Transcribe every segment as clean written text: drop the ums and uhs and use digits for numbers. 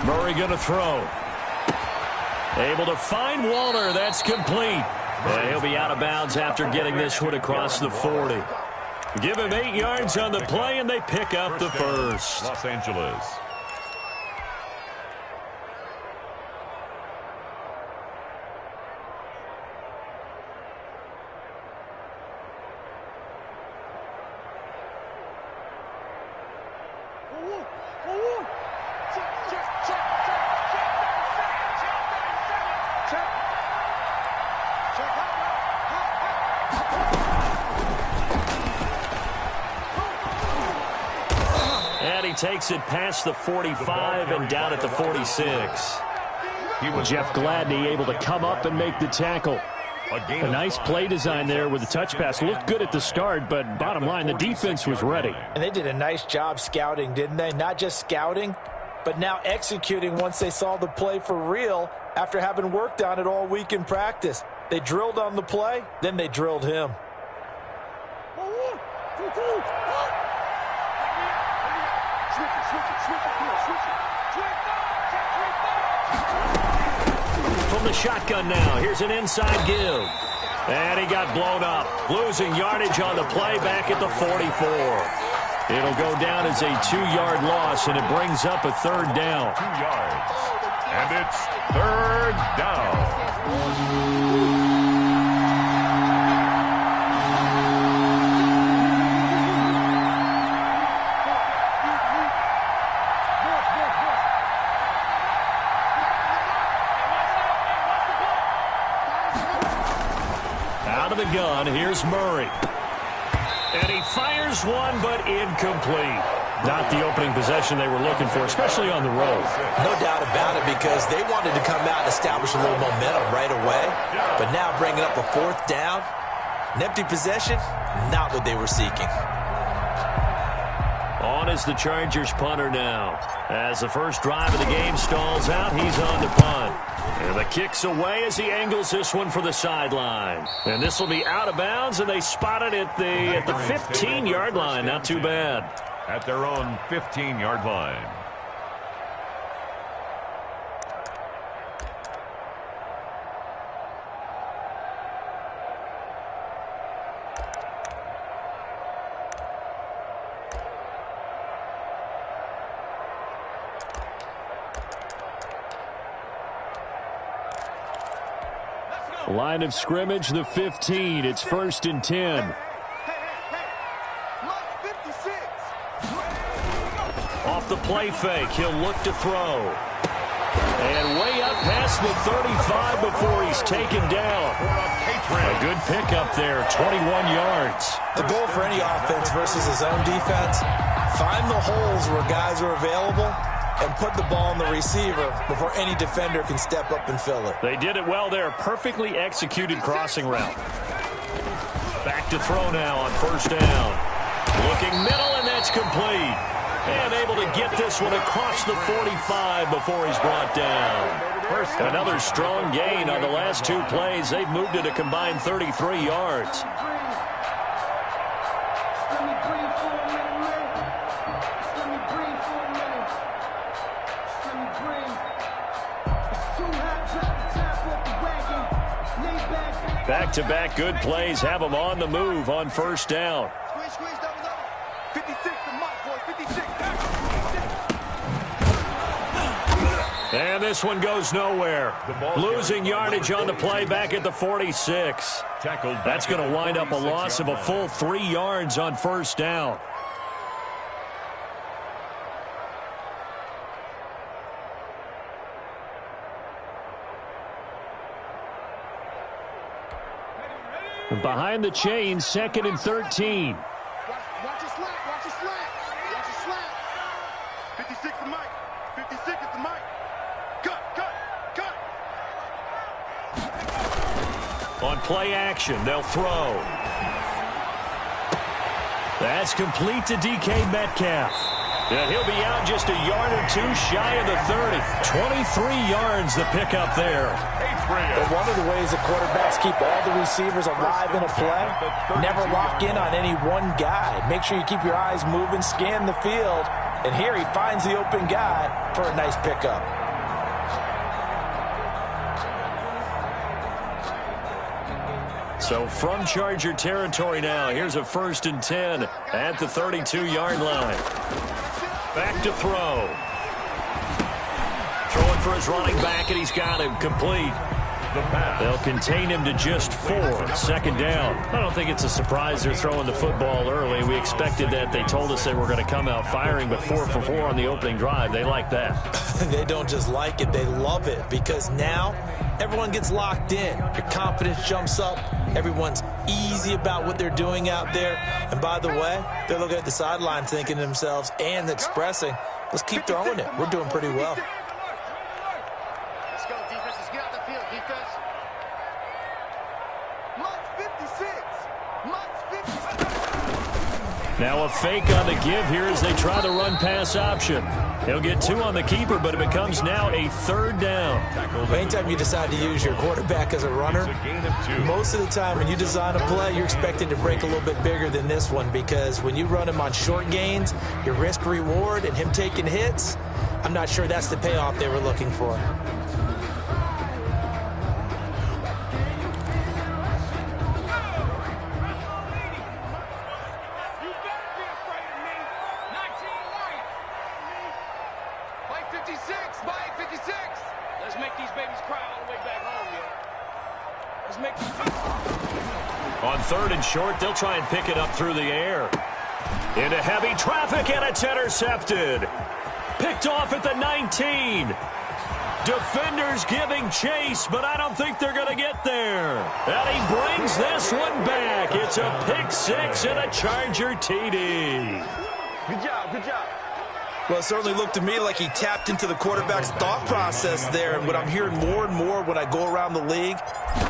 Murray going to throw. Able to find Walter. That's complete. And he'll be out of bounds after getting this one across the 40. Give him 8 yards on the play, and they pick up the first. Los Angeles. Takes it past the 45 and down at the 46. Jeff Gladney able to come up and make the tackle. A nice play design there with the touch pass. Looked good at the start, but bottom line, the defense was ready. And they did a nice job scouting, didn't they? Not just scouting, but now executing once they saw the play for real after having worked on it all week in practice. They drilled on the play, then they drilled him. From the shotgun now, here's an inside give. And he got blown up. Losing yardage on the play back at the 44. It'll go down as a 2-yard loss, and it brings up a third down. 2 yards. And it's third down. The gun. Here's Murray. And he fires one, but incomplete. Not the opening possession they were looking for, especially on the road. No doubt about it, because they wanted to come out and establish a little momentum right away. But now bringing up a fourth down, an empty possession, not what they were seeking. On is the Chargers punter now. As the first drive of the game stalls out, he's on to punt. And the kick's away as he angles this one for the sideline. And this will be out of bounds, and they spot it at the 15-yard line. Not too bad. At their own 15-yard line. Line of scrimmage, the 15. It's 1st and 10. Off the play fake, he'll look to throw. And way up past the 35 before he's taken down. A good pickup there, 21 yards. The goal for any offense versus his own defense, find the holes where guys are available and put the ball in the receiver before any defender can step up and fill it. They did it well there. Perfectly executed crossing route. Back to throw now on 1st down. Looking middle, and that's complete. And able to get this one across the 45 before he's brought down. Another strong gain on the last 2 plays. They've moved it a combined 33 yards. Back-to-back good plays have them on the move on 1st down. And this one goes nowhere. Losing yardage on the play back at the 46. That's going to wind up a loss of a full 3 yards on 1st down. Behind the chain, 2nd and 13. Watch your slack, watch your slack. Watch your slack. 56 the mic. 56 is the mic. Cut. On play action, they'll throw. That's complete to DK Metcalf. And he'll be out just a yard or two shy of the 30. 23 yards the pickup there. But one of the ways that quarterbacks keep all the receivers alive in a play, never lock in on any one guy. Make sure you keep your eyes moving, scan the field. And here he finds the open guy for a nice pickup. So from Charger territory now, here's a 1st and 10 at the 32-yard line. Back to throw. Throwing for his running back, and he's got him complete. They'll contain him to just 4. 2nd down. I don't think it's a surprise they're throwing the football early. We expected that. They told us they were going to come out firing, but 4 for 4 on the opening drive. They like that. They don't just like it, they love it, because now everyone gets locked in. Your confidence jumps up. Everyone's easy about what they're doing out there. And by the way, they're looking at the sideline thinking to themselves and expressing, let's keep throwing it. We're doing pretty well. Let's go, defense. Let's get out the field, defense. Mike's 56. Mike's 56. Now a fake on the give here as they try the run-pass option. He'll get 2 on the keeper, but it becomes now a 3rd down. Anytime you decide to use your quarterback as a runner, most of the time when you design a play, you're expecting to break a little bit bigger than this one, because when you run him on short gains, your risk-reward and him taking hits, I'm not sure that's the payoff they were looking for. On 3rd and short, they'll try and pick it up through the air. Into heavy traffic, and it's intercepted. Picked off at the 19. Defenders giving chase, but I don't think they're going to get there. And he brings this one back. It's a pick 6 and a Charger TD. Good job, good job. Well, it certainly looked to me like he tapped into the quarterback's thought process there. And what I'm hearing more and more when I go around the league,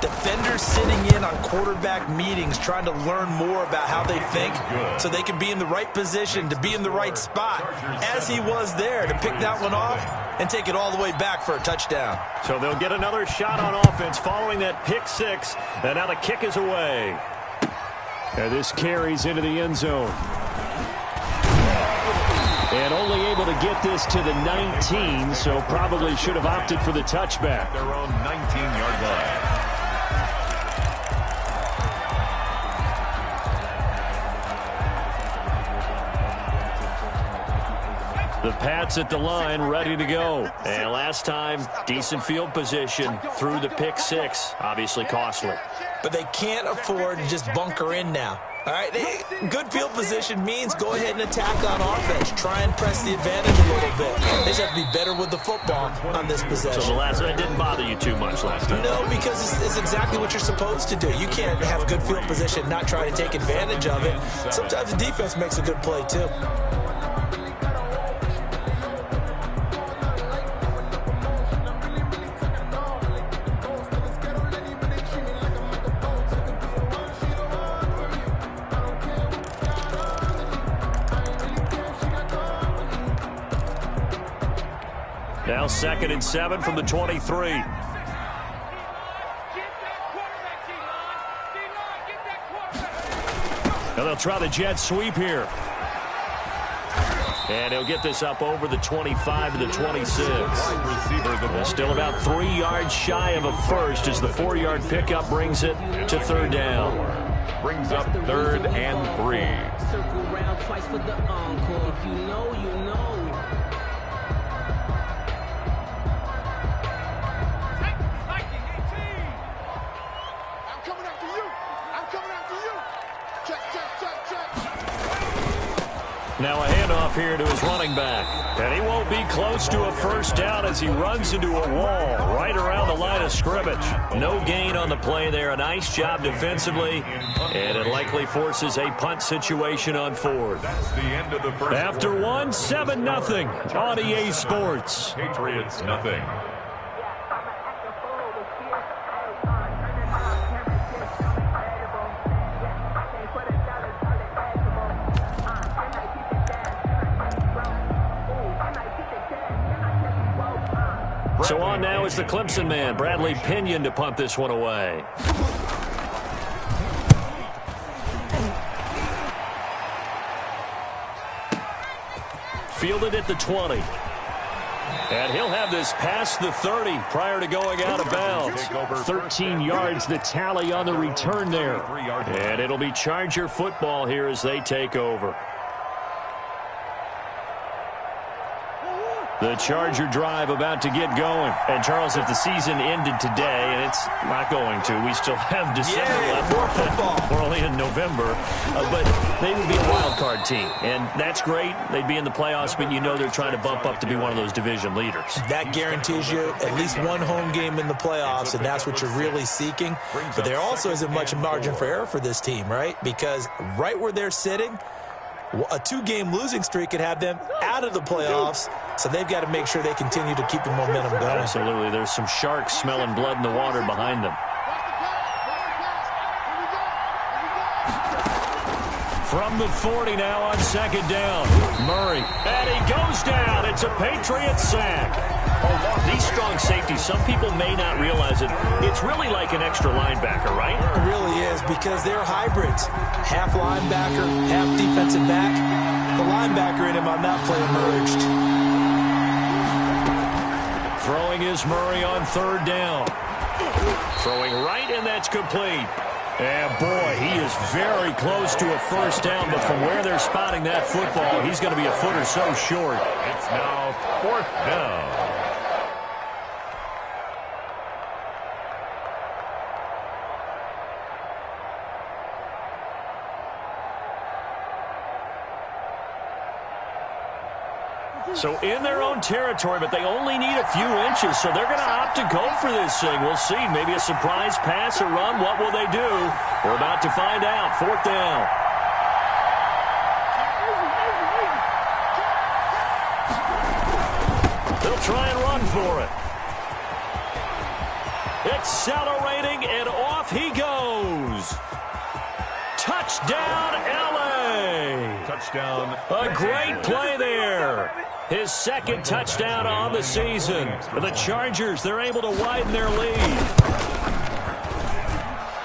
defenders sitting in on quarterback meetings trying to learn more about how they think so they can be in the right position to be in the right spot, as he was there, to pick that one off and take it all the way back for a touchdown. So they'll get another shot on offense following that pick 6. And now the kick is away. And this carries into the end zone. And only able to get this to the 19, so probably should have opted for the touchback. Their own 19-yard line. The Pats at the line, ready to go. And last time, decent field position through the pick 6. Obviously costly. But they can't afford to just bunker in now. All right, good field position means go ahead and attack on offense. Try and press the advantage a little bit. They just have to be better with the football on this possession. So the last one didn't bother you too much last time? No, because it's exactly what you're supposed to do. You can't have good field position and not try to take advantage of it. Sometimes the defense makes a good play, too. Now 2nd and 7 from the 23. Now they'll try the jet sweep here. And he'll get this up over the 25 to the 26. Still about 3 yards shy of a first as the 4-yard pickup brings it to 3rd down. Brings up 3rd and 3. Circle round twice for the encore. If you know, you know. Now a handoff here to his running back. And he won't be close to a first down as he runs into a wall right around the line of scrimmage. No gain on the play there. A nice job defensively. And it likely forces a punt situation on 4th. That's the end of the first. After one, 7-0 on EA Sports. Patriots nothing. So on now is the Clemson man, Bradley Pinion, to punt this one away. Fielded at the 20. And he'll have this past the 30 prior to going out of bounds. 13 yards the tally on the return there. And it'll be Charger football here as they take over. The Charger drive about to get going. And, Charles, if the season ended today, and it's not going to, we still have December left. More football. We're only in November. But they would be a wild card team. And that's great. They'd be in the playoffs, but you know they're trying to bump up to be one of those division leaders. That guarantees you at least one home game in the playoffs, and that's what you're really seeking. But there also isn't much margin for error for this team, right? Because right where they're sitting, a 2-game losing streak could have them out of the playoffs, so they've got to make sure they continue to keep the momentum going. Absolutely. There's some sharks smelling blood in the water behind them. From the 40 now on second down. Murray. And he goes down. It's a Patriot sack. These strong safeties, some people may not realize it. It's really like an extra linebacker, right? It really is, because they're hybrids. Half linebacker, half defensive back. The linebacker in him on that play emerged. Throwing is Murray on third down. Throwing right, and that's complete. And, boy, he is very close to a first down, but from where they're spotting that football, he's going to be a foot or so short. It's now fourth down. So in their own territory, but they only need a few inches, so they're going to opt to go for this thing. We'll see. Maybe a surprise pass or run. What will they do? We're about to find out. Fourth down. They'll try and run for it. Accelerating, and off he goes. Touchdown, L.A. Touchdown. A great play there. His second touchdown on the season. The Chargers, they're able to widen their lead.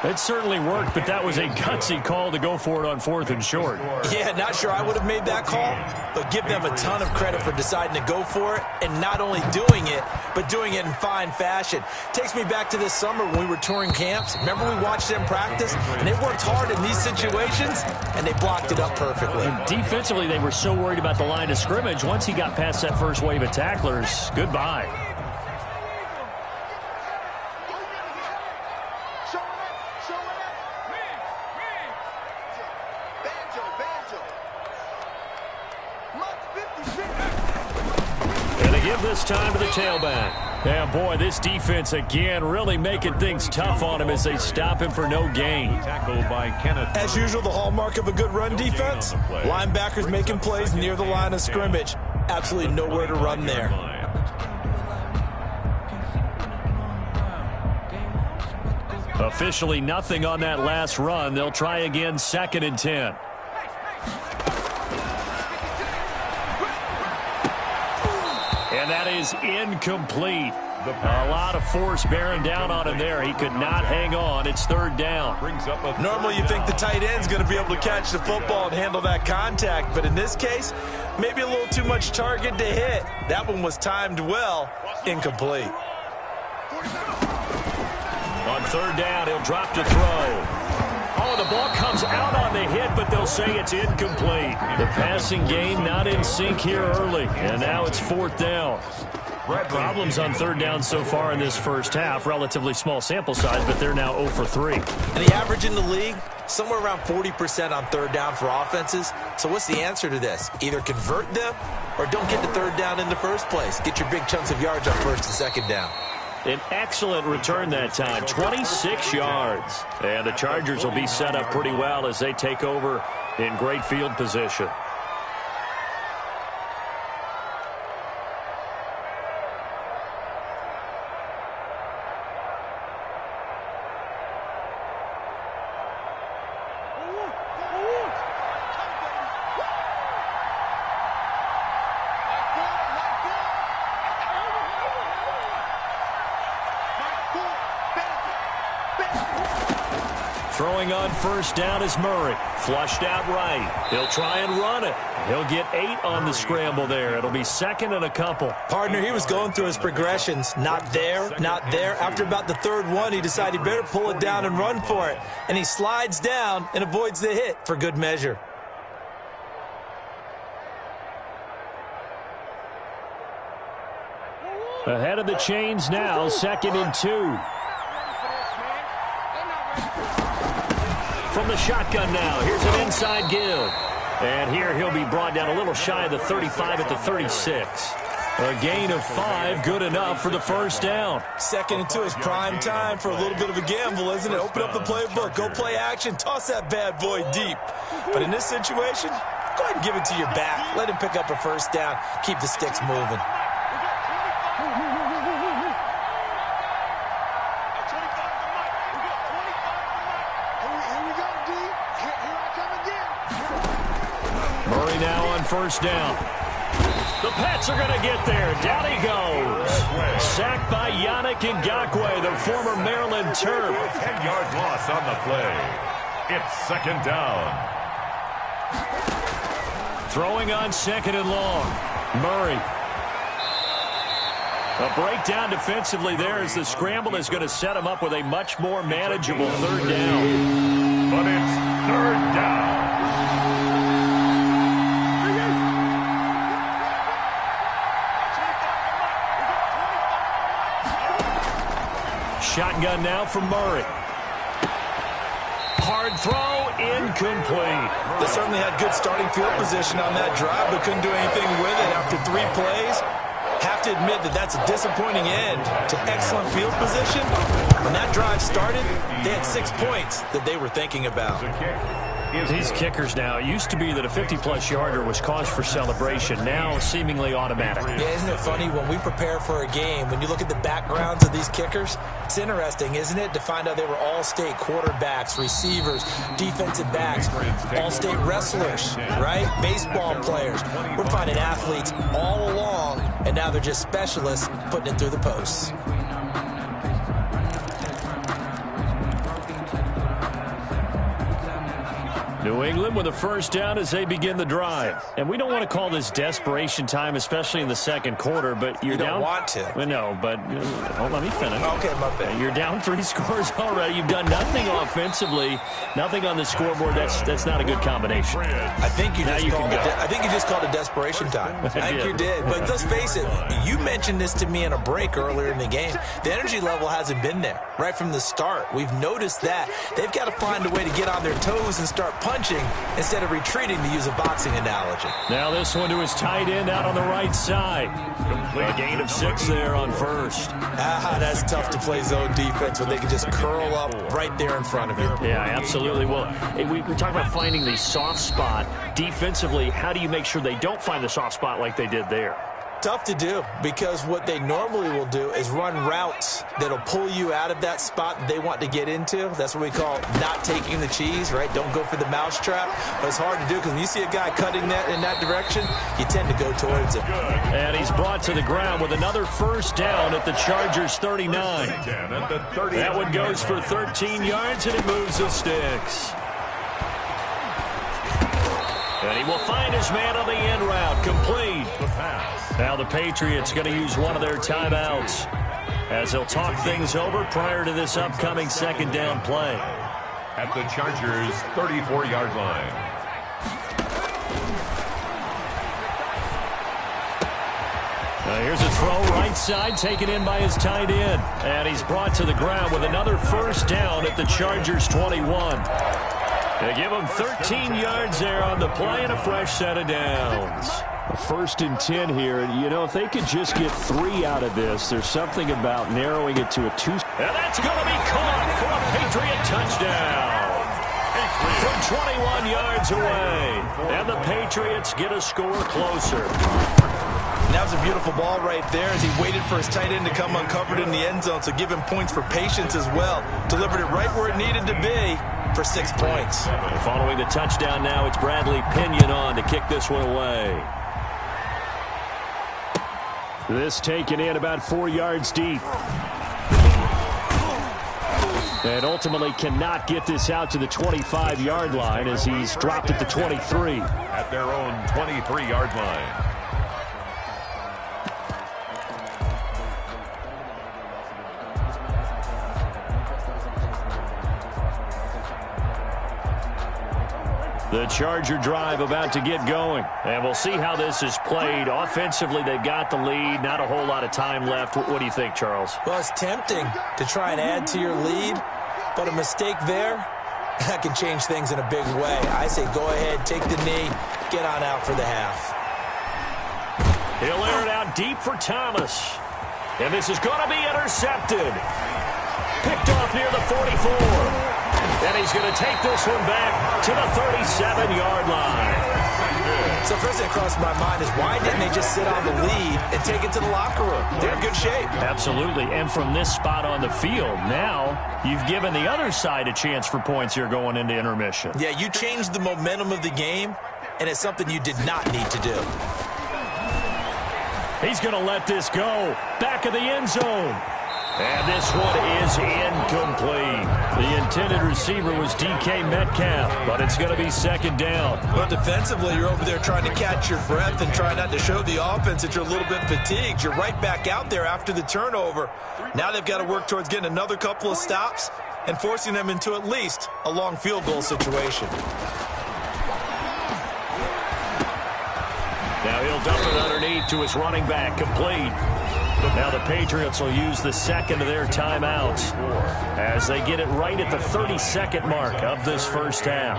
It certainly worked, but that was a gutsy call to go for it on fourth and short. Yeah, not sure I would have made that call, but give them a ton of credit for deciding to go for it, and not only doing it, but doing it in fine fashion. Takes me back to this summer when we were touring camps. Remember we watched them practice, and they worked hard in these situations, and they blocked it up perfectly. Defensively, they were so worried about the line of scrimmage. Once he got past that first wave of tacklers, goodbye. This time to the tailback. And boy, this defense again really making things tough on him as they stop him for no gain. Tackled by Kenneth. As usual, the hallmark of a good run defense, linebackers making plays near the line of scrimmage. Absolutely nowhere to run there. Officially nothing on that last run. They'll try again, 2nd and 10. And that is incomplete. A lot of force bearing down on him there. He could not hang on. It's 3rd down. Normally you think the tight end's going to be able to catch the football and handle that contact, but in this case, maybe a little too much target to hit. That one was timed well. Incomplete. On 3rd down, he'll drop to throw. Oh, the ball comes out on the hit, but they'll say it's incomplete. The passing game not in sync here early, and now it's 4th down. Problems on 3rd down so far in this first half. Relatively small sample size, but they're now 0 for 3. And the average in the league, somewhere around 40% on 3rd down for offenses. So what's the answer to this? Either convert them or don't get to 3rd down in the first place. Get your big chunks of yards on 1st and 2nd down. An excellent return that time, 26 yards. And the Chargers will be set up pretty well as they take over in great field position. Throwing on first down is Murray. Flushed out right. He'll try and run it. He'll get 8 on the scramble there. It'll be second and a couple. Partner, he was going through his progressions. Not there, not there. After about the third one, he decided he better pull it down and run for it. And he slides down and avoids the hit for good measure. Ahead of the chains now, 2nd and 2. From the shotgun now, here's an inside give. And here he'll be brought down a little shy of the 35 at the 36. A gain of 5, good enough for the first down. 2nd and 2 is prime time for a little bit of a gamble, isn't it? Open up the playbook, go play action, toss that bad boy deep. But in this situation, go ahead and give it to your back. Let him pick up a first down, keep the sticks moving. Murray now on first down. The Pats are going to get there. Down he goes. Sacked by Yannick Ngakoue, the former Maryland Terp. 10-yard loss on the play. It's 2nd down. Throwing on 2nd and long. Murray. A breakdown defensively there as the scramble is going to set him up with a much more manageable 3rd down. But it's 3rd down. Shotgun now from Murray. Hard throw, incomplete. They certainly had good starting field position on that drive, but couldn't do anything with it after 3 plays. Have to admit that that's a disappointing end to excellent field position. When that drive started, they had 6 points that they were thinking about. These kickers now, it used to be that a 50-plus yarder was cause for celebration. Now seemingly automatic. Yeah, isn't it funny when we prepare for a game, when you look at the backgrounds of these kickers, it's interesting, isn't it, to find out they were all-state quarterbacks, receivers, defensive backs, all-state wrestlers, right? Baseball players. We're finding athletes all along, and now they're just specialists putting it through the posts. New England with a first down as they begin the drive. And we don't want to call this desperation time, especially in the 2nd quarter, but you're You don't down. want to. Well, no, but let me finish. Okay, my bad. You're down 3 scores already. You've done nothing offensively, nothing on the scoreboard. That's not a good combination. I think you just called it. go. I think you just called it desperation time. I think you did. But let's face it. You mentioned this to me in a break earlier in the game. The energy level hasn't been there right from the start. We've noticed that they've got to find a way to get on their toes and start punching instead of retreating, to use a boxing analogy. Now this one to his tight end out on the right side. A gain of 6 there on first. That's tough to play zone defense when they can just curl up right there in front of you. Yeah, absolutely. Well, we talk about finding the soft spot. Defensively, how do you make sure they don't find the soft spot like they did there? Tough to do, because what they normally will do is run routes that'll pull you out of that spot that they want to get into. That's what we call not taking the cheese, right? Don't go for the mousetrap. But it's hard to do because when you see a guy cutting that in that direction, you tend to go towards it. And he's brought to the ground with another first down at the Chargers 39. That one goes for 13 yards, and it moves the sticks. And he will find his man on the end route, complete. Now the Patriots going to use one of their timeouts as they'll talk things over prior to this upcoming 2nd down play. At the Chargers' 34-yard line. Here's a throw right side, taken in by his tight end. And he's brought to the ground with another first down at the Chargers 21. They give him 13 yards there on the play and a fresh set of downs. 1st and 10 here, and you know, if they could just get 3 out of this, there's something about narrowing it to a 2. And that's going to be caught for a Patriot touchdown. From 21 yards away. And the Patriots get a score closer. And that was a beautiful ball right there as he waited for his tight end to come uncovered in the end zone, so give him points for patience as well. Delivered it right where it needed to be for 6 points. Following the touchdown now, it's Bradley Pinion on to kick this one away. This taken in about 4 yards deep. And ultimately cannot get this out to the 25-yard line as he's dropped at the 23. At their own 23-yard line. The Charger drive about to get going. And we'll see how this is played. Offensively, they've got the lead. Not a whole lot of time left. What do you think, Charles? Well, it's tempting to try and add to your lead, but a mistake there, that can change things in a big way. I say go ahead, take the knee, get on out for the half. He'll air it out deep for Thomas. And this is going to be intercepted. Picked off near the 44. And he's going to take this one back to the 37-yard line. So first thing that crossed my mind is why didn't they just sit on the lead and take it to the locker room? They're in good shape. Absolutely. And from this spot on the field, now you've given the other side a chance for points here going into intermission. Yeah, you changed the momentum of the game, and it's something you did not need to do. He's going to let this go. Back of the end zone. And this one is incomplete. The intended receiver was DK Metcalf, but it's going to be second down. But defensively, you're over there trying to catch your breath and try not to show the offense that you're a little bit fatigued. You're right back out there after the turnover. Now they've got to work towards getting another couple of stops and forcing them into at least a long field goal situation. Now he'll dump it underneath to his running back, complete. Now the Patriots will use the second of their timeouts as they get it right at the 30-second mark of this first half.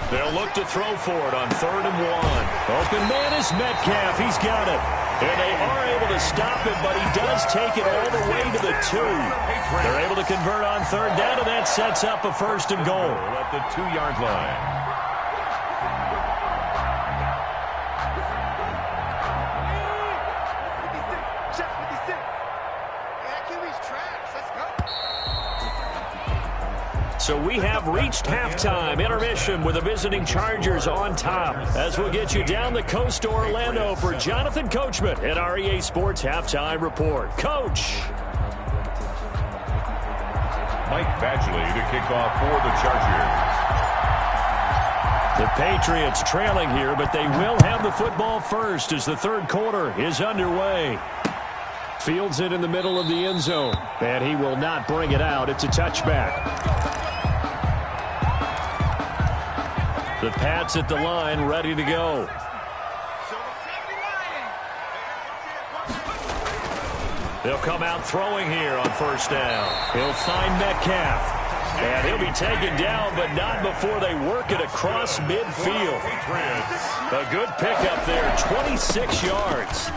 They'll look to throw for it on 3rd and 1. Open man is Metcalf. He's got it. And they are able to stop him, but he does take it all the way to the 2. They're able to convert on 3rd down, and that sets up a 1st and goal. At the 2-yard line. So we have reached halftime. Intermission with the visiting Chargers on top. As we'll get you down the coast to Orlando for Jonathan Coachman at our EA Sports Halftime Report. Coach. Mike Badgley to kick off for the Chargers. The Patriots trailing here, but they will have the football first as the third quarter is underway. Fields it in the middle of the end zone, and he will not bring it out. It's a touchback. The Pats at the line, ready to go. They'll come out throwing here on 1st down. He'll find Metcalf. And he'll be taken down, but not before they work it across midfield. A good pickup there, 26 yards.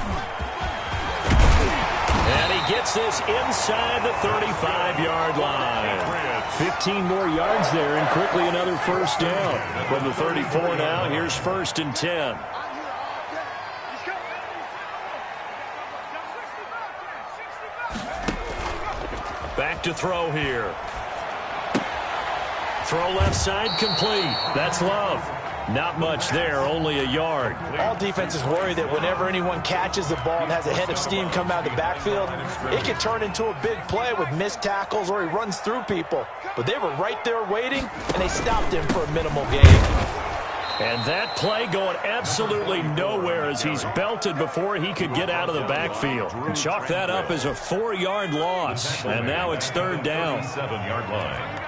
And he gets this inside the 35-yard line. 15 more yards there, and quickly another 1st down. From the 34 now, here's 1st and 10. Back to throw here. Throw left side complete. That's Love. Not much there, only a yard. All defenses worry that whenever anyone catches the ball and has a head of steam come out of the backfield, it can turn into a big play with missed tackles or he runs through people. But they were right there waiting, and they stopped him for a minimal gain. And that play going absolutely nowhere as he's belted before he could get out of the backfield. Chalk that up as a 4-yard loss, and now it's 3rd down. 7-yard line.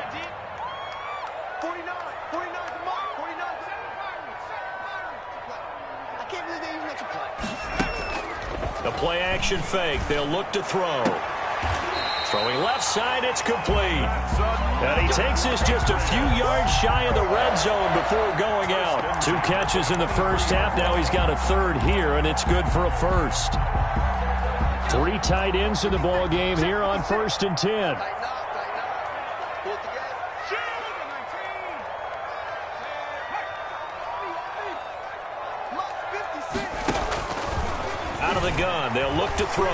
The play action fake. They'll look to throw. Throwing left side, it's complete. And he takes this just a few yards shy of the red zone before going out. 2 catches in the first half. Now he's got a 3rd here, and it's good for a 1st. 3 tight ends in the ball game here on 1st and 10. Out of the gun, they'll look to throw.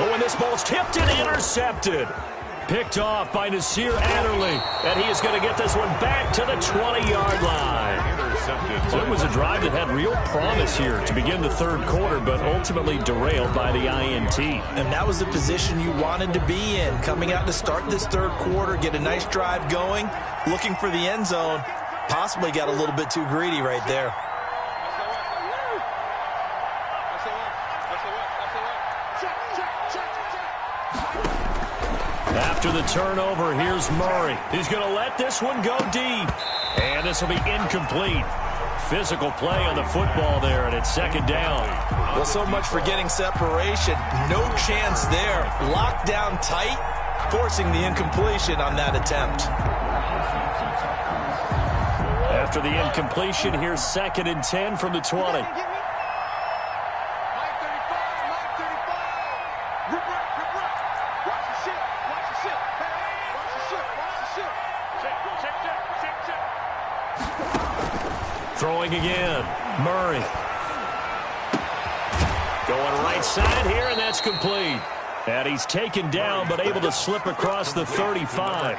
Oh, and this ball's tipped and intercepted. Picked off by Nasir Adderley. And he is going to get this one back to the 20-yard line. So it was a drive that had real promise here to begin the third quarter, but ultimately derailed by the INT. And that was the position you wanted to be in. Coming out to start this third quarter, get a nice drive going, looking for the end zone. Possibly got a little bit too greedy right there. After the turnover, here's Murray. He's going to let this one go deep. And this will be incomplete. Physical play on the football there, and it's second down. Well, so much for getting separation. No chance there. Locked down tight, forcing the incompletion on that attempt. After the incompletion, here's 2nd and 10 from the 20. Throwing again. Murray. Going right side here, and that's complete. And he's taken down, but able to slip across the 35.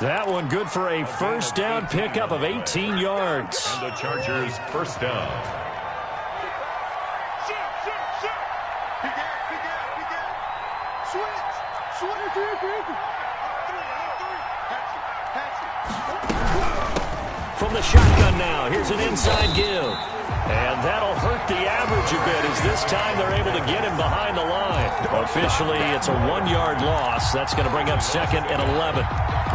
That one good for a first down pickup of 18 yards. And the Chargers first down. From the shotgun now, here's an inside give. And that'll hurt the average a bit as this time they're able to get him behind the line. Officially, it's a 1-yard loss. That's going to bring up 2nd and 11.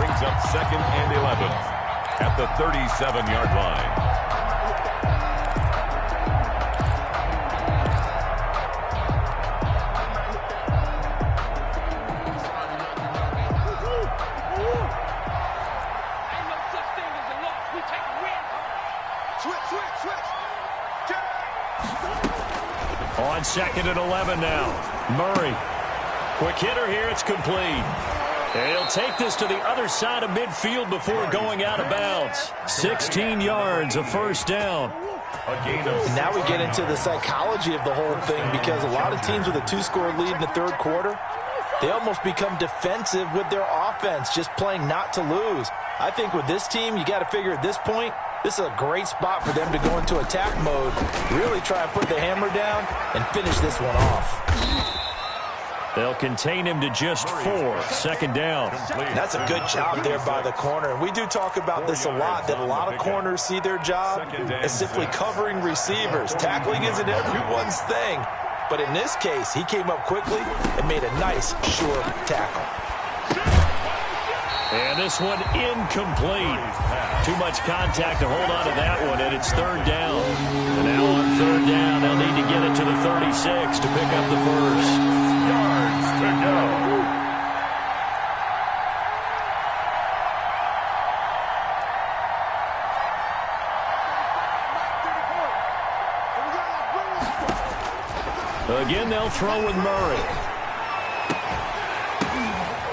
Brings up 2nd and 11 at the 37-yard line. On 2nd and 11 now. Murray. Quick hitter here. It's complete. And he'll take this to the other side of midfield before going out of bounds. 16 yards, a first down. And now we get into the psychology of the whole thing, because a lot of teams with a 2-score lead in the third quarter, they almost become defensive with their offense, just playing not to lose. I think with this team, you got to figure at this point, this is a great spot for them to go into attack mode, really try and put the hammer down and finish this one off. They'll contain him to just 4. Second down. That's a good job there by the corner. And we do talk about this a lot, that a lot of corners see their job as simply covering receivers. Tackling isn't everyone's thing. But in this case, he came up quickly and made a nice, sure tackle. And this one incomplete. Too much contact to hold on to that one, and it's third down. And now on third down, they'll need to get it to the 36 to pick up the first. Yards to go. Again, they'll throw with Murray.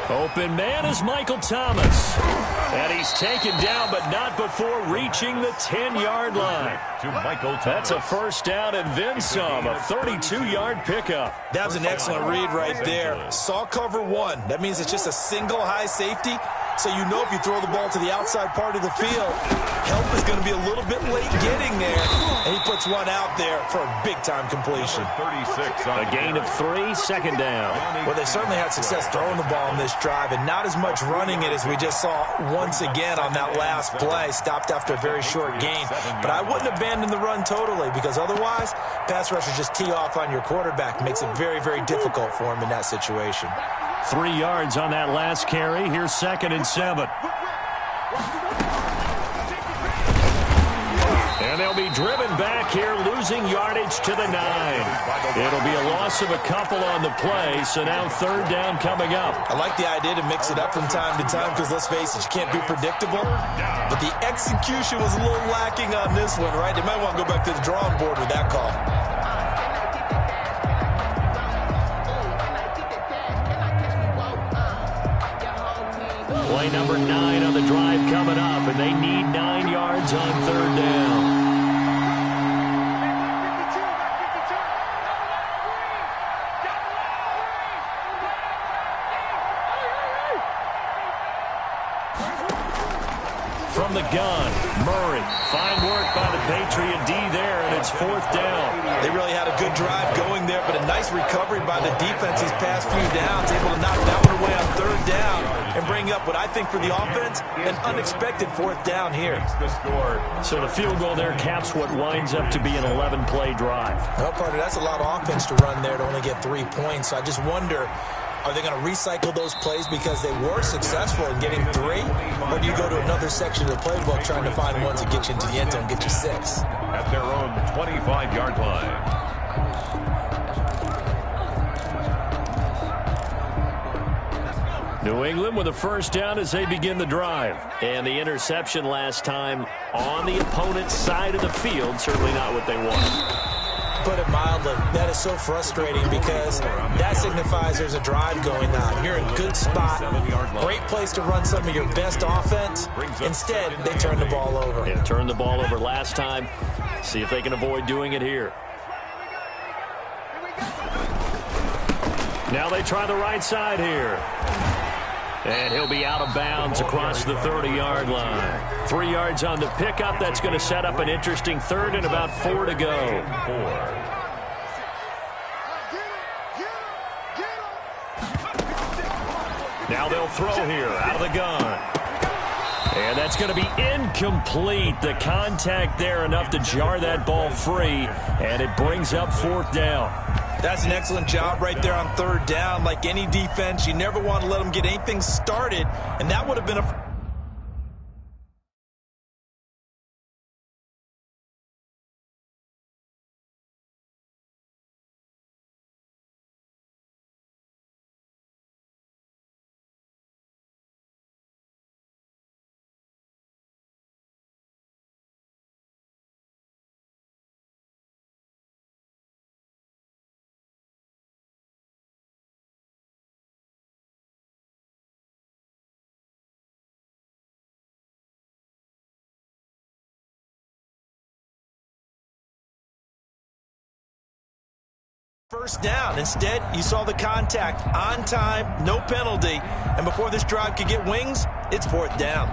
Open man is Michael Thomas. And he's taken down, but not before reaching the 10-yard line. To Michael Thomas. That's a first down and then some, a 32-yard pickup. That was an excellent read right there. Saw cover 1. That means it's just a single high safety. So you know if you throw the ball to the outside part of the field, help is going to be a little bit late getting there. And he puts one out there for a big-time completion. 36 A gain of 3, second down. Well, they certainly had success throwing the ball in this drive, and not as much running it as we just saw once again on that last play. Stopped after a very short gain. But I wouldn't abandon the run totally, because otherwise, pass rushers just tee off on your quarterback. Makes it very, very difficult for him in that situation. 3 yards on that last carry. Here's 2nd and 7. And they'll be driven back here, losing yardage to the 9. It'll be a loss of a couple on the play, so now third down coming up. I like the idea to mix it up from time to time, because let's face it, you can't be predictable. But the execution was a little lacking on this one, right? They might want to go back to the drawing board with that call. Play number 9 on the drive coming up, and they need 9 yards on third down. from the gun. Murray. Fine work by the Patriot D there, and it's 4th down. They really had a good drive going there, but a nice recovery by the defense these past few downs, able to knock that one away on 3rd down and bring up what I think for the offense, an unexpected 4th down here. So the field goal there caps what winds up to be an 11-play drive. Well, partner, that's a lot of offense to run there to only get 3 points. So I just wonder, are they going to recycle those plays because they were successful in getting 3? Or do you go to another section of the playbook trying to find ones that get you into the end zone, get you 6? At their own 25-yard line. New England with a 1st down as they begin the drive. And the interception last time on the opponent's side of the field, certainly not what they wanted. Put it mildly, that is so frustrating because that signifies there's a drive going on. You're in a good spot, great place to run some of your best offense. Instead, they turn the ball over. Yeah, turned the ball over last time. See if they can avoid doing it here. Now they try the right side here. And he'll be out of bounds across the 30-yard line. 3 yards on the pickup. That's going to set up an interesting 3rd and about 4 to go. Now they'll throw here out of the gun. And that's going to be incomplete. The contact there enough to jar that ball free. And it brings up 4th down. That's an excellent job right there on 3rd down. Like any defense, you never want to let them get anything started. And that would have been a... First down. Instead, you saw the contact on time, no penalty. And before this drive could get wings, it's 4th down.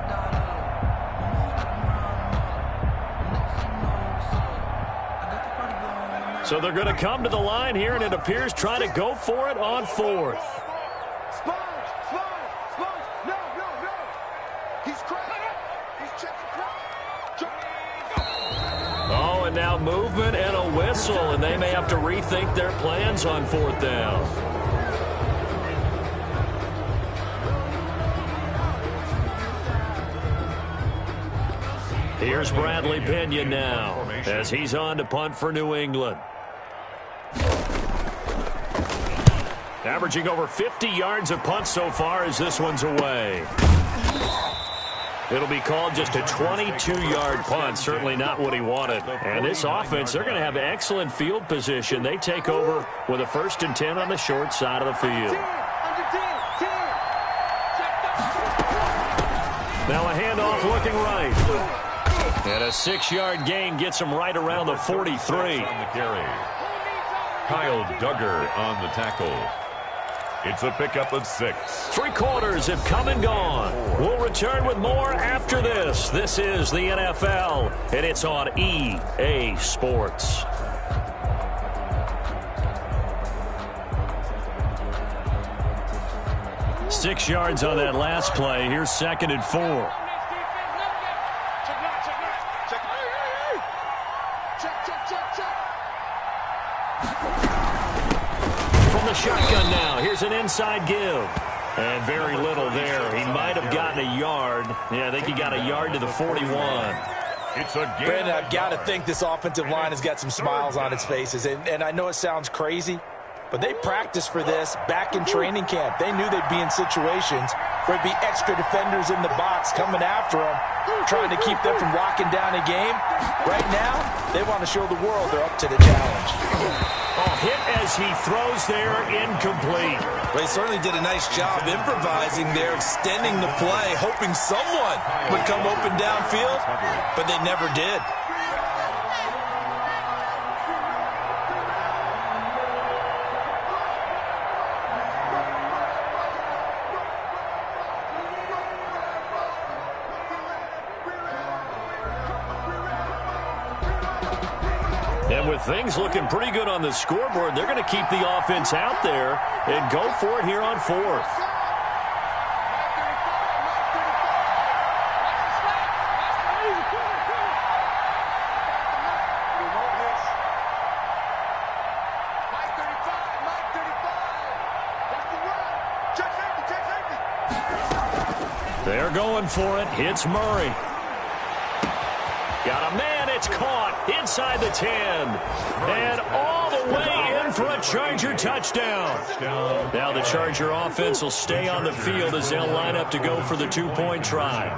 So they're going to come to the line here, and it appears trying to go for it on 4th. No. He's crying. He's checking crying. Oh, and now movement and a whistle, and they may have to rethink their plans on 4th down. Here's Bradley Pinion now as he's on to punt for New England. Averaging over 50 yards of punt so far as this one's away. It'll be called just a 22-yard punt. Certainly not what he wanted. And this offense, they're going to have excellent field position. They take over with a 1st and 10 on the short side of the field. Now a handoff looking right. And a 6-yard gain gets him right around the 43. On the carry. Kyle Duggar on the tackle. It's a pickup of 6. 3 quarters have come and gone. We'll return with more after this. This is the NFL, and it's on EA Sports. Six yards on that last play. Here's 2nd and 4. Shotgun now. Here's an inside give. And very little there. He might have gotten a yard. Yeah, I think he got a yard to the 41. It's a game. Brandon, I've got to think this offensive line has got some smiles on its faces. And I know it sounds crazy, but they practiced for this back in training camp. They knew they'd be in situations where it'd be extra defenders in the box coming after them, trying to keep them from locking down a game. Right now, they want to show the world they're up to the challenge. Oh, hit as he throws there, incomplete. They certainly did a nice job improvising there, extending the play, hoping someone would come open downfield, but they never did. And with things looking pretty good on the scoreboard, they're going to keep the offense out there and go for it here on fourth. They're going for it. Hits Murray. Got a man. It's caught inside the 10. And all the way in for a Charger touchdown. Now the Charger offense will stay on the field as they'll line up to go for the two-point try.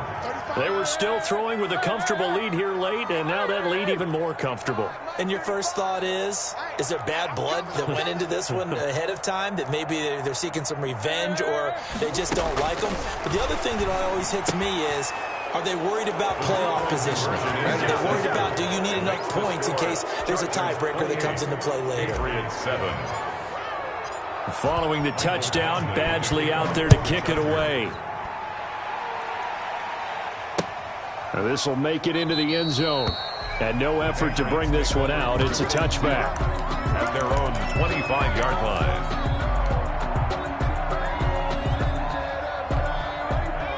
They were still throwing with a comfortable lead here late, and now that lead even more comfortable. And your first thought is there bad blood that went into this one ahead of time, that maybe they're seeking some revenge or they just don't like them? But the other thing that always hits me is, are they worried about playoff positioning? Right? Are they worried about, do you need enough points in case there's a tiebreaker that comes into play later? 3-7. Following the touchdown, Badgley out there to kick it away. Now this will make it into the end zone. And no effort to bring this one out. It's a touchback. At their own 25-yard line.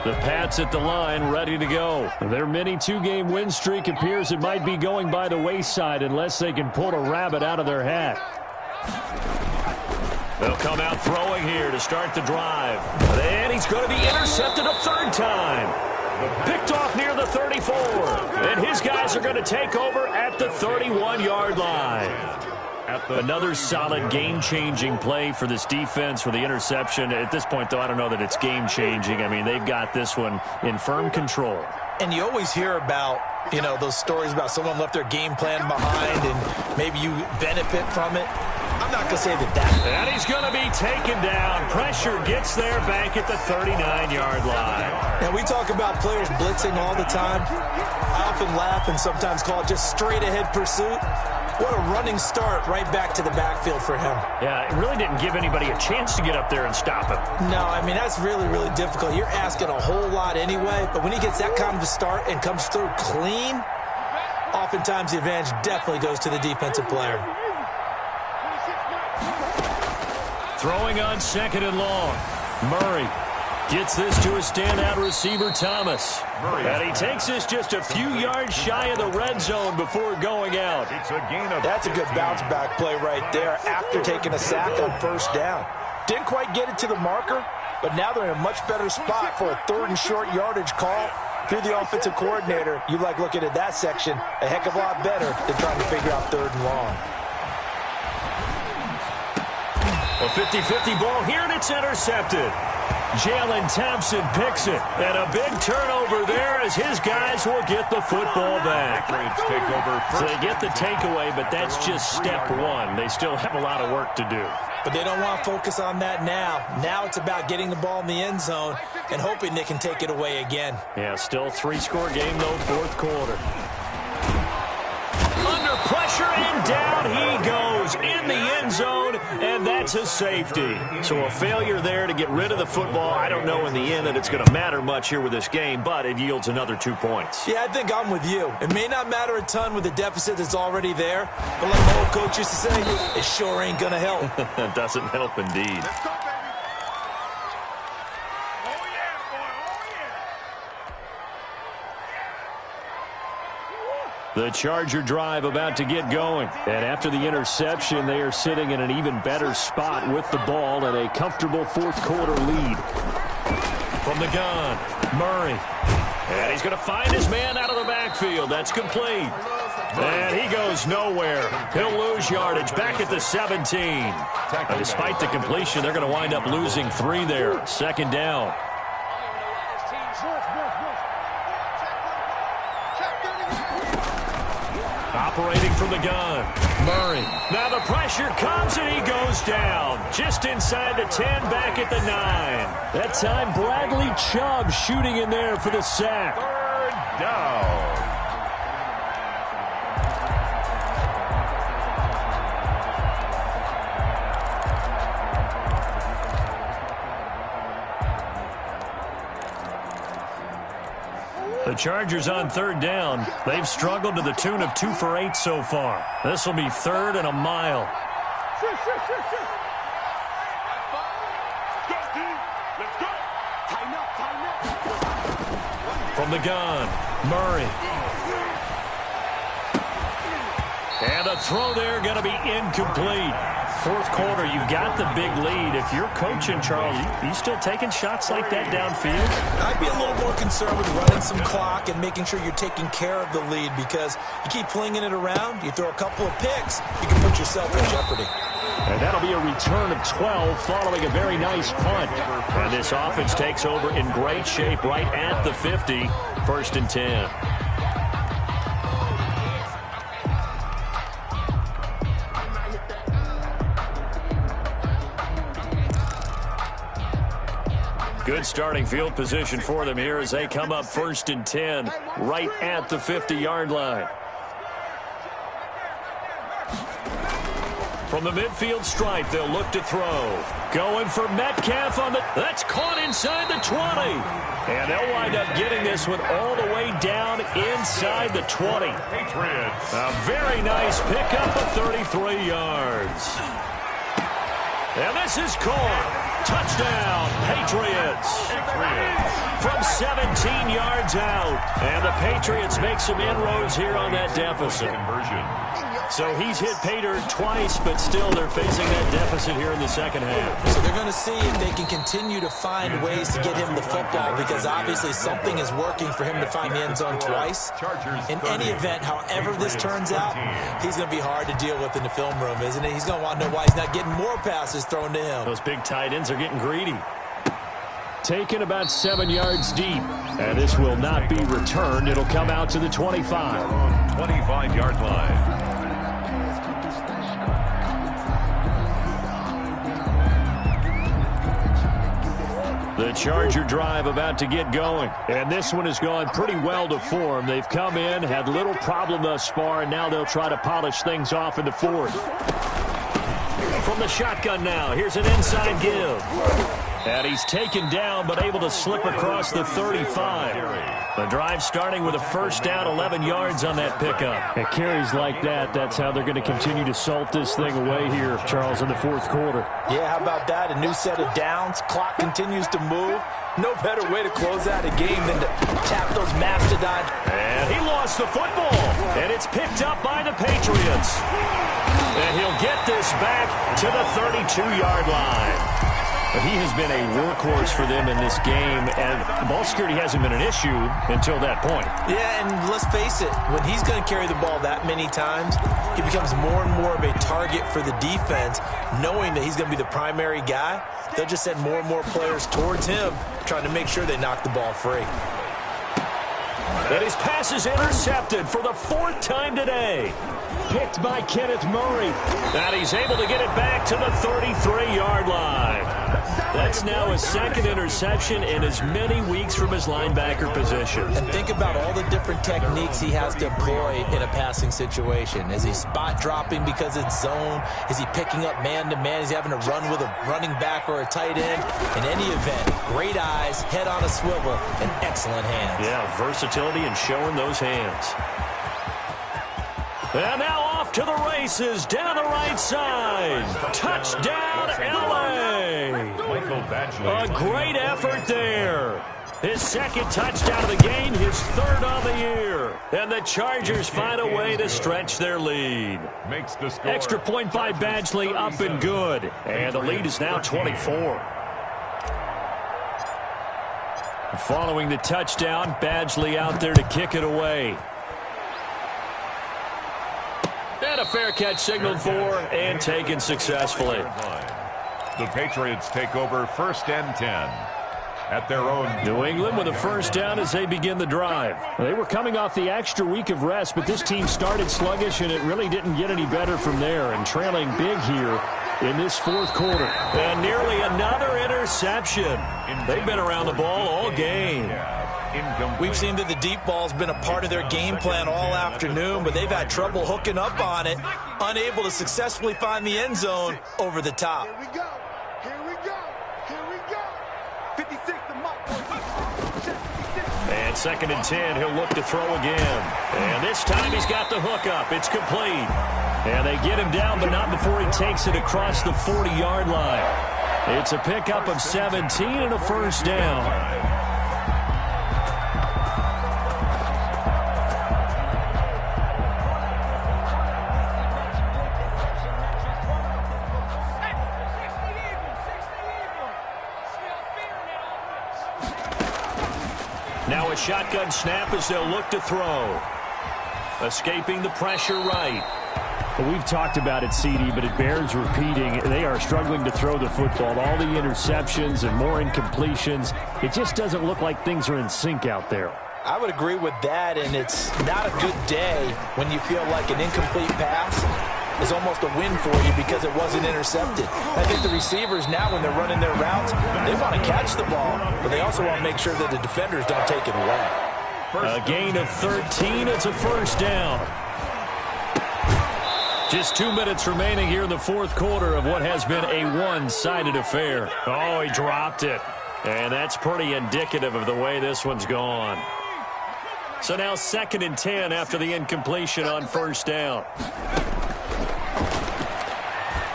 The Pats at the line, ready to go. Their mini two-game win streak appears it might be going by the wayside unless they can pull a rabbit out of their hat. They'll come out throwing here to start the drive. And he's going to be intercepted a third time. Picked off near the 34. And his guys are going to take over at the 31-yard line. Another solid game-changing play for this defense for the interception. At this point, though, I don't know that it's game-changing. I mean, they've got this one in firm control. And you always hear about, those stories about someone left their game plan behind and maybe you benefit from it. I'm not going to say that. And he's going to be taken down. Pressure gets there back at the 39-yard line. And we talk about players blitzing all the time. I often laugh and sometimes call it just straight-ahead pursuit. What a running start right back to the backfield for him. Yeah, it really didn't give anybody a chance to get up there and stop him. No, I mean, that's really, really difficult. You're asking a whole lot anyway, but when he gets that kind of a start and comes through clean, oftentimes the advantage definitely goes to the defensive player. Throwing on second and long. Murray gets this to a standout receiver, Thomas. And he takes this just a few yards shy of the red zone before going out. It's a gain of That's a good bounce-back play right there after taking a sack on first down. Didn't quite get it to the marker, but now they're in a much better spot for a third and short yardage call. Through the offensive coordinator, you like looking at that section a heck of a lot better than trying to figure out third and long. A 50-50 ball here, and it's intercepted. Jalen Thompson picks it, and a big turnover there as his guys will get the football back. So they get the takeaway, but that's just step one. They still have a lot of work to do. But they don't want to focus on that now. Now it's about getting the ball in the end zone and hoping they can take it away again. Yeah, still three-score game, though, fourth quarter. Under pressure, and down he goes in the end zone, and that's a safety. So a failure there to get rid of the football. I don't know in the end that it's going to matter much here with this game, but it yields another 2 points. Yeah, I think I'm with you. It may not matter a ton with the deficit that's already there, but like my old coach used to say, it sure ain't going to help. It doesn't help indeed. Let's go, baby. Oh, yeah, boy. Oh, yeah. The Charger drive about to get going. And after the interception, they are sitting in an even better spot with the ball and a comfortable fourth quarter lead. From the gun, Murray. And he's going to find his man out of the backfield. That's complete. And he goes nowhere. He'll lose yardage back at the 17. And despite the completion, they're going to wind up losing 3 there. Second down. Operating from the gun, Murray. Now the pressure comes and he goes down. Just inside the 10, back at the 9. That time Bradley Chubb shooting in there for the sack. Third down. The Chargers on third down. They've struggled to the tune of 2 for 8 so far. This will be 3rd and a mile. From the gun, Murray. And the throw there going to be incomplete. Fourth quarter, you've got the big lead. If you're coaching, Charles, you still taking shots like that downfield? I'd be a little more concerned with running some clock and making sure you're taking care of the lead, because you keep flinging it around, you throw a couple of picks, you can put yourself in jeopardy. And that'll be a return of 12 following a very nice punt. And this offense takes over in great shape right at the 50. 1st and 10. Good starting field position for them here as they come up 1st and 10 right at the 50-yard line. From the midfield stripe, they'll look to throw. Going for Metcalf on the... That's caught inside the 20. And they'll wind up getting this one all the way down inside the 20. Patriots. A very nice pickup of 33 yards. And this is caught. Touchdown, Patriots. From 17 yards out. And the Patriots make some inroads here on that deficit. Conversion. So he's hit Pater twice, but still they're facing that deficit here in the second half. So they're going to see if they can continue to find ways to get him the football, because obviously something is working for him to find the end zone twice. In any event, however this turns out, he's going to be hard to deal with in the film room, isn't he? He's going to want to know why he's not getting more passes thrown to him. Those big tight ends are getting greedy. Taken about 7 yards deep. And this will not be returned. It'll come out to the 25. 25-yard line. The Charger drive about to get going. And this one has gone pretty well to form. They've come in, had little problem thus far, and now they'll try to polish things off in the fourth. From the shotgun now, here's an inside give. And he's taken down, but able to slip across the 35. The drive starting with a first down, 11 yards on that pickup. At carries like that, that's how they're going to continue to salt this thing away here, Charles, in the fourth quarter. Yeah, how about that? A new set of downs. Clock continues to move. No better way to close out a game than to tap those mastodons. And he lost the football. And it's picked up by the Patriots. And he'll get this back to the 32-yard line. He has been a workhorse for them in this game, and ball security hasn't been an issue until that point. Yeah, and let's face it, when he's going to carry the ball that many times, he becomes more and more of a target for the defense, knowing that he's going to be the primary guy. They'll just send more and more players towards him, trying to make sure they knock the ball free. And his pass is intercepted for the 4th time today. Picked by Kenneth Murray. And he's able to get it back to the 33-yard line. That's now his 2nd interception in as many weeks from his linebacker position. And think about all the different techniques he has to employ in a passing situation. Is he spot dropping because it's zone? Is he picking up man-to-man? Is he having to run with a running back or a tight end? In any event, great eyes, head on a swivel, and excellent hands. Yeah, versatility and showing those hands. And now off to the races, down the right side. Touchdown, L.A. Michael Badgley. A great effort there. His 2nd touchdown of the game, his 3rd on the year. And the Chargers find a way to stretch their lead. Makes the score. Extra point by Badgley, up and good. And the lead is now 24. Following the touchdown, Badgley out there to kick it away. And a fair catch signaled for and taken successfully. The Patriots take over 1st and 10 at their own. New England with a first down as they begin the drive. They were coming off the extra week of rest, but this team started sluggish, and it really didn't get any better from there, and trailing big here in this fourth quarter. And nearly another interception. They've been around the ball all game. We've seen that the deep ball's been a part of their game plan all afternoon, but they've had trouble hooking up on it, unable to successfully find the end zone over the top. Here we go. Here we go. Here we go. 56 to Mike. And On 2nd and 10, he'll look to throw again. And this time he's got the hook up. It's complete. And they get him down, but not before he takes it across the 40-yard line. It's a pickup of 17 and a first down. Now a shotgun snap as they'll look to throw. Escaping the pressure right. Well, we've talked about it, CD, but it bears repeating. They are struggling to throw the football. All the interceptions and more incompletions. It just doesn't look like things are in sync out there. I would agree with that, and it's not a good day when you feel like an incomplete pass is almost a win for you because it wasn't intercepted. I think the receivers now, when they're running their routes, they want to catch the ball, but they also want to make sure that the defenders don't take it away. A gain of 13. It's a first down. Just 2 minutes remaining here in the fourth quarter of what has been a one-sided affair. Oh, he dropped it. And that's pretty indicative of the way this one's gone. So now 2nd and 10 after the incompletion on first down.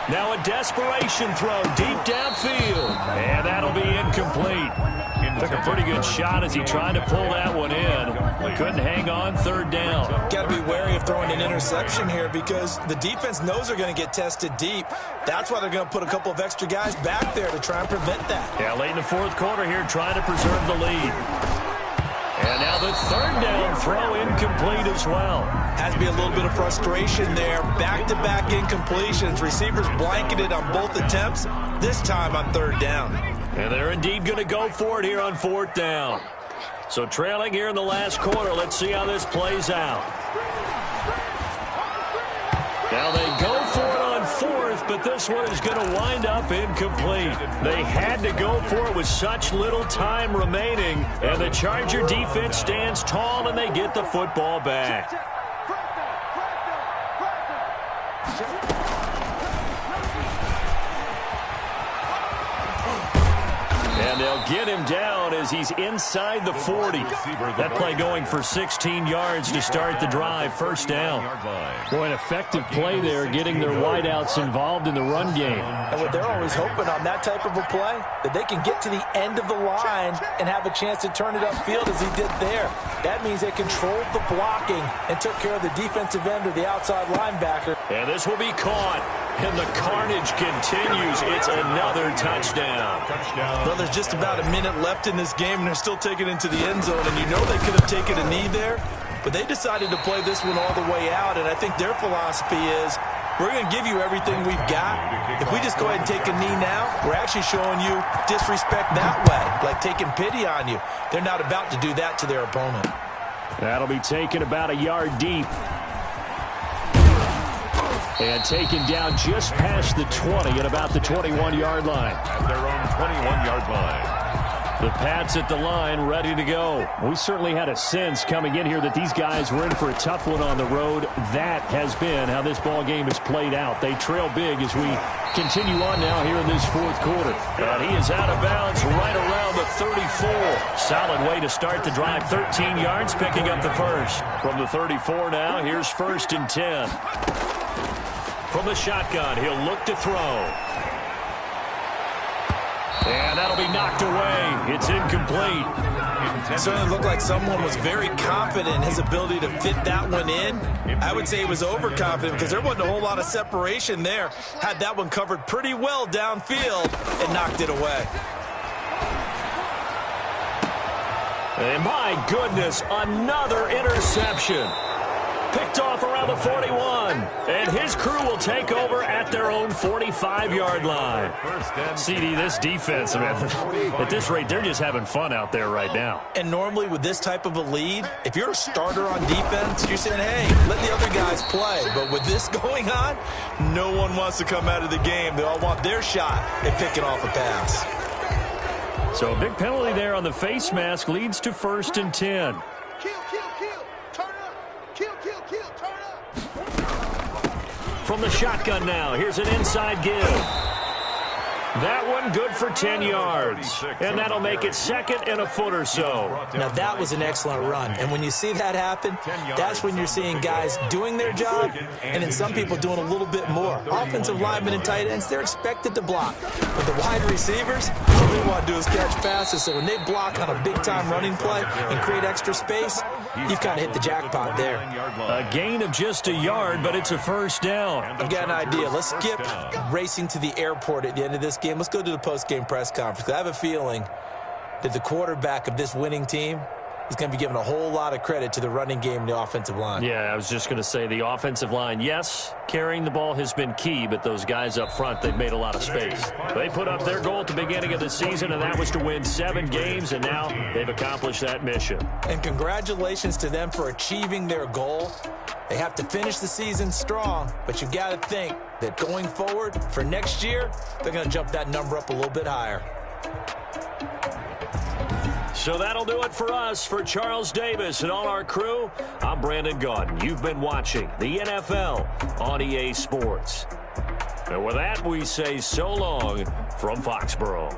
Now a desperation throw deep downfield. And that'll be incomplete. Took a pretty good shot as he tried to pull that one in. Couldn't hang on, third down. Got to be wary of throwing an interception here because the defense knows they're going to get tested deep. That's why they're going to put a couple of extra guys back there to try and prevent that. Yeah, late in the fourth quarter here trying to preserve the lead. And now the third down throw incomplete as well. Has to be a little bit of frustration there. Back-to-back incompletions. Receivers blanketed on both attempts, this time on third down. And they're indeed going to go for it here on fourth down. So trailing here in the last quarter. Let's see how this plays out. Now they go for it on fourth, but this one is going to wind up incomplete. They had to go for it with such little time remaining, and the Charger defense stands tall, and they get the football back. And they'll get him down as he's inside the 40. That play going for 16 yards to start the drive. First down. Boy, an effective play there, getting their wideouts involved in the run game. And what they're always hoping on that type of a play, that they can get to the end of the line and have a chance to turn it upfield as he did there. That means they controlled the blocking and took care of the defensive end or the outside linebacker. And this will be caught. And the carnage continues. It's another touchdown. Well, there's just about a minute left in this game, and they're still taking it into the end zone. And you know they could have taken a knee there, but they decided to play this one all the way out. And I think their philosophy is, we're going to give you everything we've got. If we just go ahead and take a knee now, we're actually showing you disrespect that way, like taking pity on you. They're not about to do that to their opponent. That'll be taken about a yard deep. And taken down just past the 20 at about the 21-yard line. At their own 21-yard line. The Pats at the line, ready to go. We certainly had a sense coming in here that these guys were in for a tough one on the road. That has been how this ball game has played out. They trail big as we continue on now here in this fourth quarter. And he is out of bounds right around the 34. Solid way to start the drive. 13 yards, picking up the first. From the 34 now, here's 1st and 10. From the shotgun, he'll look to throw. And that'll be knocked away. It's incomplete. It certainly looked like someone was very confident in his ability to fit that one in. I would say he was overconfident because there wasn't a whole lot of separation there. Had that one covered pretty well downfield and knocked it away. And my goodness, another interception. Picked off around the 41. And his crew will take over at their own 45-yard line. CD, this defense, man, at this rate, they're just having fun out there right now. And normally with this type of a lead, if you're a starter on defense, you're saying, hey, let the other guys play. But with this going on, no one wants to come out of the game. They all want their shot at picking off a pass. So a big penalty there on the face mask leads to 1st and 10. From the shotgun now, here's an inside give. That one good for 10 yards. And that'll make it second and a foot or so. Now, that was an excellent run. And when you see that happen, that's when you're seeing guys doing their job and then some people doing a little bit more. Offensive linemen and tight ends, they're expected to block. But the wide receivers, all they want to do is catch passes. So when they block on a big-time running play and create extra space, you've kind of hit the jackpot there. A gain of just a yard, but it's a first down. I've got an idea. Let's skip racing to the airport at the end of this game. Let's go to the post-game press conference. I have a feeling that the quarterback of this winning team is going to be given a whole lot of credit to the running game and the offensive line. Yeah, I was just going to say the offensive line, yes, carrying the ball has been key, but those guys up front, they've made a lot of space. They put up their goal at the beginning of the season, and that was to win 7 games, and now they've accomplished that mission. And congratulations to them for achieving their goal. They have to finish the season strong, but you've got to think that going forward for next year, they're going to jump that number up a little bit higher. So that'll do it for us. For Charles Davis and all our crew, I'm Brandon Gaudin. You've been watching the NFL on EA Sports. And with that, we say so long from Foxborough.